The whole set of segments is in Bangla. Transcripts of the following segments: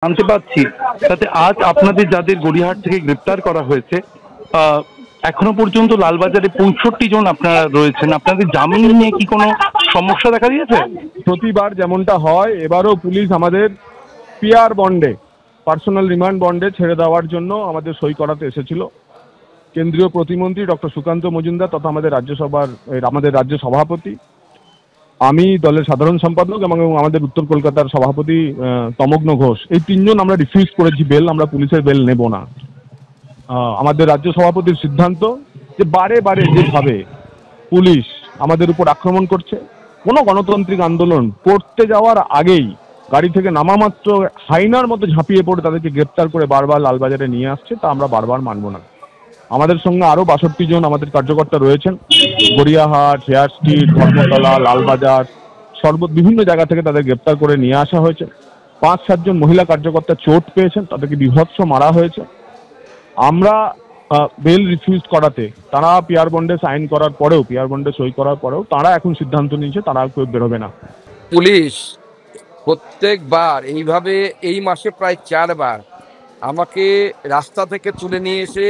জানতে পাচ্ছি তাতে আজ আপনাদের যাদের গড়িয়াহাট থেকে গ্রেপ্তার করা হয়েছে এখনো পর্যন্ত লালবাজারে ৬৫ জন আপনারা রয়েছেন। আপনাদের জামিন নিয়ে কি কোনো সমস্যা দেখা দিয়েছে? প্রতিবার যেমনটা হয় এবারও পুলিশ আমাদের পিআর বন্ডে, পার্সোনাল রিমান্ড বন্ডে ছেড়ে দেওয়ার জন্য আমাদের সই করাতে এসেছিল। কেন্দ্রীয় প্রতিমন্ত্রী ডক্টর সুকান্ত মজুমদার তথা আমাদের রাজ্য সভাপতি, আমি দলের সাধারণ সম্পাদক এবং আমাদের উত্তর কলকাতার সভাপতি তমগ্ন ঘোষ, এই তিনজন আমরা রিফিউজ করেছি বেল। আমরা পুলিশের বেল নেব না। আমাদের রাজ্য সভাপতির সিদ্ধান্ত যে বারে বারে যেভাবে পুলিশ আমাদের উপর আক্রমণ করছে, কোনো গণতান্ত্রিক আন্দোলন করতে যাওয়ার আগেই গাড়ি থেকে নামা মাত্র হাইনার মতো ঝাঁপিয়ে পড়ে তাদেরকে গ্রেপ্তার করে বারবার লালবাজারে নিয়ে আসছে, তা আমরা বারবার মানব না। আমাদের সঙ্গে আরও ৬২ জন আমাদের কার্যকর্তা রয়েছেন। গড়িয়াহাট, হেয়ার স্ট্রিট, ধর্মতলা, লালবাজার, বিভিন্ন জায়গা থেকে তাদের গ্রেপ্তার করে নিয়ে আসা হয়েছে। ৫-৭ জন মহিলা কার্যকর্তা চোট পেয়েছেন, তাদেরকে বিভৎস মারা হয়েছে। আমরা বেল রিফিউজ করাতে তারা পিআর বন্ডে সাইন করার পরেও, পিআর বন্ডে সই করার পরেও তারা এখন সিদ্ধান্ত নিয়েছে তারা কেউ বেরোবে না। পুলিশ প্রত্যেকবার এইভাবে এই মাসে প্রায় ৪ বার আমাকে রাস্তা থেকে তুলে নিয়ে এসে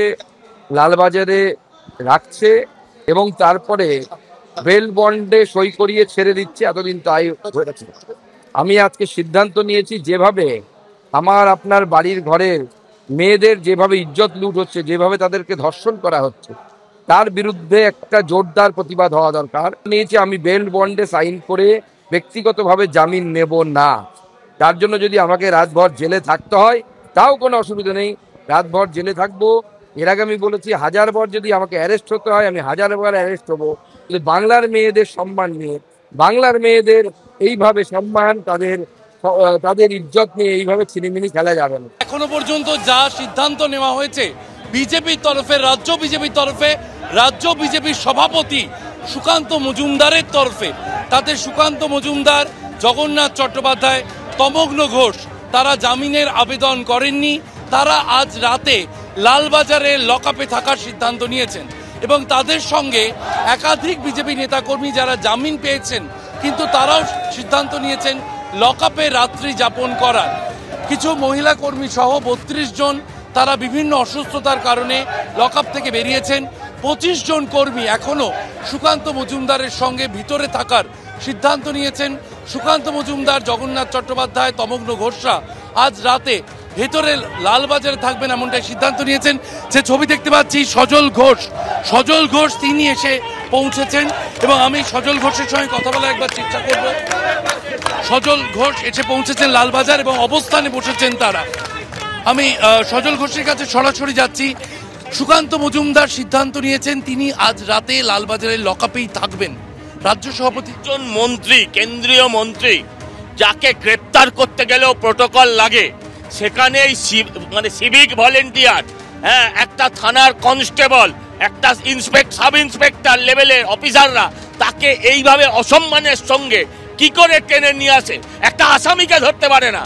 লালবাজারে রাখছে এবং তারপরে বেল বন্ডে সই করিয়ে ছেড়ে দিচ্ছে। এতদিন তাই হয়েছে। আমি আজকে সিদ্ধান্ত নিয়েছি, যেভাবে আপনার বাড়ির ঘরের মেয়েদের যেভাবে ইজ্জত লুট হচ্ছে, যেভাবে তাদেরকে ধর্ষণ করা হচ্ছে, তার বিরুদ্ধে একটা জোরদার প্রতিবাদ হওয়া দরকার। নিয়েছি আমি বেল বন্ডে সাইন করে ব্যক্তিগতভাবে জামিন নেব না। তার জন্য যদি আমাকে রাতভর জেলে থাকতে হয় তাও কোনো অসুবিধা নেই, রাতভর জেলে থাকবো। এর আগে আমি বলেছি 1000 বার যদি আমাকে অ্যারেস্ট হতে হয় আমি 1000 বার অ্যারেস্ট হবো। বাংলার মেয়েদের সম্মান নিয়ে, বাংলার মেয়েদের এইভাবে সম্মান, তাদের ইজ্জত নিয়ে এইভাবে ছিনিমিনি খেলা যাবে না। এখনো পর্যন্ত যা সিদ্ধান্ত নেওয়া হয়েছে বিজেপির তরফে, রাজ্য বিজেপির তরফে, রাজ্য বিজেপির সভাপতি সুকান্ত মজুমদারের তরফে, তাতে সুকান্ত মজুমদার, জগন্নাথ চট্টোপাধ্যায়, তমগ্ন ঘোষ তারা জামিনের আবেদন করেননি। তারা আজ রাতে লালবাজারে লকআপে থাকার সিদ্ধান্ত নিয়েছেন এবং তাদের সঙ্গে একাধিক বিজেপি নেতাকর্মী যারা জামিন পেয়েছেন কিন্তু তারাও সিদ্ধান্ত নিয়েছেন লকআপে রাত্রি যাপন করার। কিছু মহিলা কর্মী সহ ৩২ জন তারা বিভিন্ন অসুস্থতার কারণে লকআপ থেকে বেরিয়েছেন। 25 জন কর্মী এখনও সুকান্ত মজুমদারের সঙ্গে ভিতরে থাকার সিদ্ধান্ত নিয়েছেন। সুকান্ত মজুমদার, জগন্নাথ চট্টোপাধ্যায়, তমগ্ন ঘোষরা আজ রাতে ভেতরে লালবাজারে থাকবেন এমনটাই সিদ্ধান্ত নিয়েছেন। যে ছবি দেখতে পাচ্ছি সজল ঘোষ তিনি এসে পৌঁছেছেন এবং আমি সজল ঘোষের সঙ্গে কথা বলার একবার চেষ্টা করব। সজল ঘোষ এসে পৌঁছেছেন লালবাজার এবং অবস্থানে বসেছেন তারা। আমি সজল ঘোষের কাছে সরাসরি যাচ্ছি। সুকান্ত মজুমদার সিদ্ধান্ত নিয়েছেন তিনি আজ রাতে লালবাজারের লকআপেই থাকবেন। রাজ্য সভাপতি একজন মন্ত্রী, কেন্দ্রীয় মন্ত্রী, যাকে গ্রেপ্তার করতে গেলেও প্রোটোকল লাগে, সেখানেই সিভিক ভলেন্টিয়ার, একটা থানার কনস্টেবল, একটা সাব ইন্সপেক্টর লেভেলের অফিসাররা তাকে এইভাবে অসম্মানের সঙ্গে কি করে টেনে নিয়ে আসে? একটা আসামিকে ধরতে পারে না।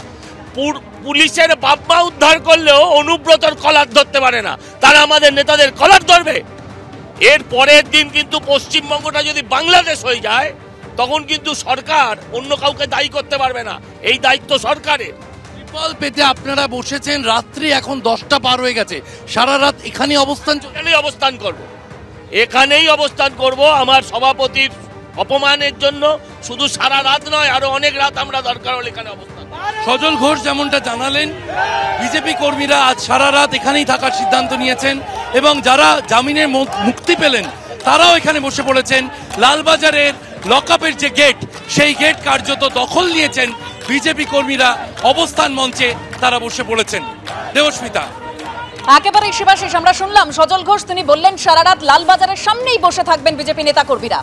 পুলিশের বাপ্পা উদ্ধার করলেও অনুব্রতর কলার ধরতে পারে না, তারা আমাদের নেতাদের কলার ধরবে। এর পরের দিন কিন্তু পশ্চিমবঙ্গটা যদি বাংলাদেশ হয়ে যায় তখন কিন্তু সরকার অন্য কাউকে দায়ী করতে পারবে না, এই দায়িত্ব সরকারের। ত্রিপল পেতে আপনারা বসেছেন, রাত্রি এখন 10টা পার হয়ে গেছে, সারা রাত এখানেই অবস্থান করব। আমার সভাপতির অপমানের জন্য শুধু সারা রাত নয়, আরো অনেক রাত আমরা দরকার হলে এখানে অবস্থান। সজল ঘোষ যেমনটা জানালেন, বিজেপি কর্মীরা আজ সারা রাত এখানেই থাকার সিদ্ধান্ত নিয়েছেন এবং যারা জামিনের মুক্তি পেলেন তারাও এখানে বসে পড়েছেন। লালবাজারের লকআপের যে গেট, সেই গেট কার্যত দখল নিয়েছেন বিজেপি কর্মীরা। অবস্থান মঞ্চে তারা বসে পড়েছেন। দেবস্মিতা, একেবারে শিবাশিস আমরা শুনলাম সজল ঘোষ, তিনি বললেন সারা রাত লালবাজারের সামনেই বসে থাকবেন বিজেপি নেতা কর্মীরা।